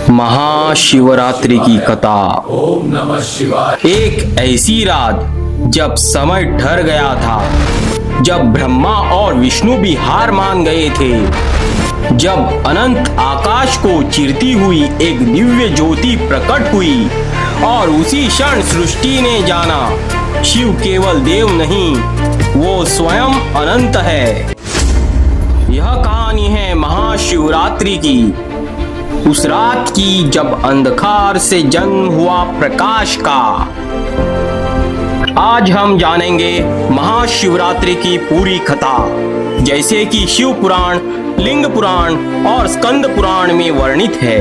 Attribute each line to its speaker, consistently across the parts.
Speaker 1: महाशिवरात्रि की कथा।
Speaker 2: ओम नमः शिवाय।
Speaker 1: एक ऐसी रात जब समय ढर गया था, जब ब्रह्मा और विष्णु भी हार मान गए थे, जब अनंत आकाश को चिरती हुई एक दिव्य ज्योति प्रकट हुई और उसी क्षण सृष्टि ने जाना शिव केवल देव नहीं, वो स्वयं अनंत है। यह कहानी है महाशिवरात्रि की, उस रात की जब अंधकार से जन्म हुआ प्रकाश का। आज हम जानेंगे महाशिवरात्रि की पूरी कथा, जैसे कि शिव पुराण, लिंग पुराण और स्कंद पुराण में वर्णित है।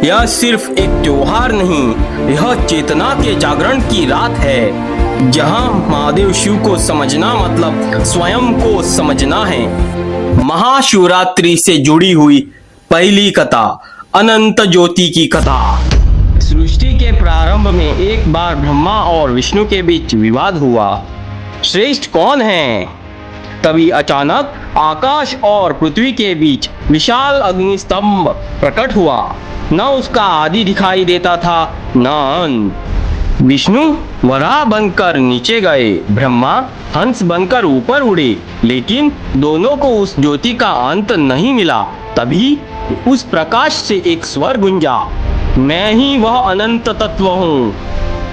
Speaker 1: यह सिर्फ एक त्योहार नहीं, यह चेतना के जागरण की रात है, जहां महादेव शिव को समझना मतलब स्वयं को समझना है। महाशिवरात्रि से जुड़ी हुई पहली कथा, अनंत ज्योति की कथा। सृष्टि के प्रारंभ में एक बार ब्रह्मा और विष्णु के बीच विवाद हुआ, श्रेष्ठ कौन है। तभी अचानक आकाश और पृथ्वी के बीच विशाल अग्निस्तंभ प्रकट हुआ। न उसका आदि दिखाई देता था, न अंत। विष्णु वराह बनकर नीचे गए, ब्रह्मा हंस बनकर ऊपर उड़े, लेकिन दोनों को उस ज्योति का अंत नहीं मिला। तभी उस प्रकाश से एक स्वर गूंजा, मैं ही वह अनंत तत्व हूँ।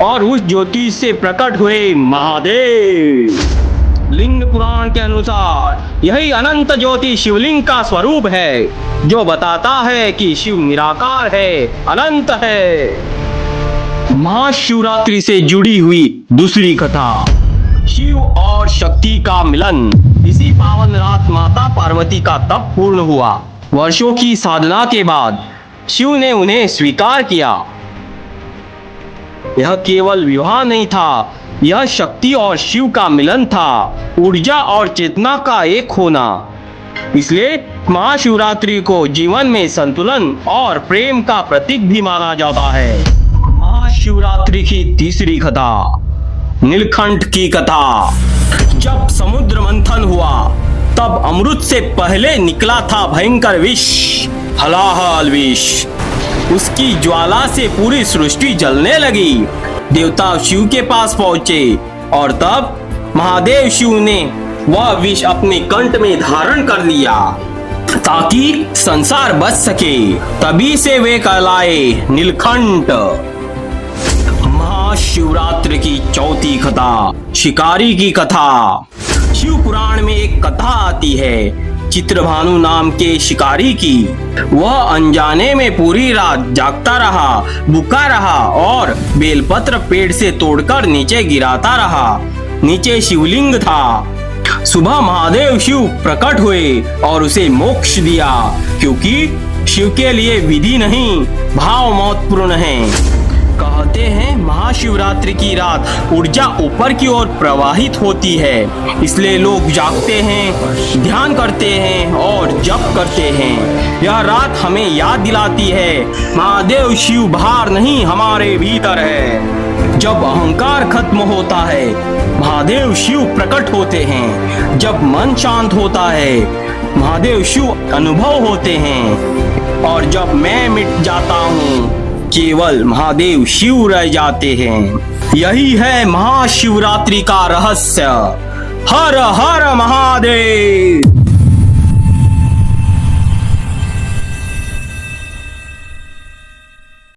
Speaker 1: और उस ज्योति से प्रकट हुए महादेव। लिंग पुराण के अनुसार यही अनंत ज्योति शिवलिंग का स्वरूप है, जो बताता है कि शिव निराकार है, अनंत है। महाशिवरात्रि से जुड़ी हुई दूसरी कथा, शिव और शक्ति का मिलन। इसी पावन रात माता पार्वती का तप पूर्ण हुआ। वर्षों की साधना के बाद शिव ने उन्हें स्वीकार किया। यह केवल विवाह नहीं था, यह शक्ति और शिव का मिलन था, ऊर्जा और चेतना का एक होना। इसलिए महाशिवरात्रि को जीवन में संतुलन और प्रेम का प्रतीक भी माना जाता है। महाशिवरात्रि की तीसरी कथा, नीलकंठ की कथा। जब समुद्र मंथन हुआ, तब अमृत से पहले निकला था भयंकर विष, हलाहल विष। उसकी ज्वाला से पूरी सृष्टि जलने लगी। देवता शिव के पास पहुंचे और तब महादेव शिव ने वह विष अपने कंठ में धारण कर लिया ताकि संसार बच सके। तभी से वे कहलाए नीलकंठ। महाशिवरात्रि की चौथी कथा, शिकारी की कथा। शिव पुराण में एक कथा आती है चित्रभानु नाम के शिकारी की। वह अनजाने में पूरी रात जागता रहा, भूखा रहा और बेलपत्र पेड़ से तोड़कर नीचे गिराता रहा। नीचे शिवलिंग था। सुबह महादेव शिव प्रकट हुए और उसे मोक्ष दिया, क्योंकि शिव के लिए विधि नहीं, भाव महत्वपूर्ण है। कहते हैं महाशिवरात्रि की रात ऊर्जा ऊपर की ओर प्रवाहित होती है, इसलिए लोग जागते हैं, ध्यान करते हैं और जप करते हैं। यह रात हमें याद दिलाती है महादेव शिव बाहर नहीं, हमारे भीतर है। जब अहंकार खत्म होता है, महादेव शिव प्रकट होते हैं। जब मन शांत होता है, महादेव शिव अनुभव होते हैं। और जब मैं मिट जाता हूँ, केवल महादेव शिव रह जाते हैं। यही है महाशिवरात्रि का रहस्य। हर हर महादेव।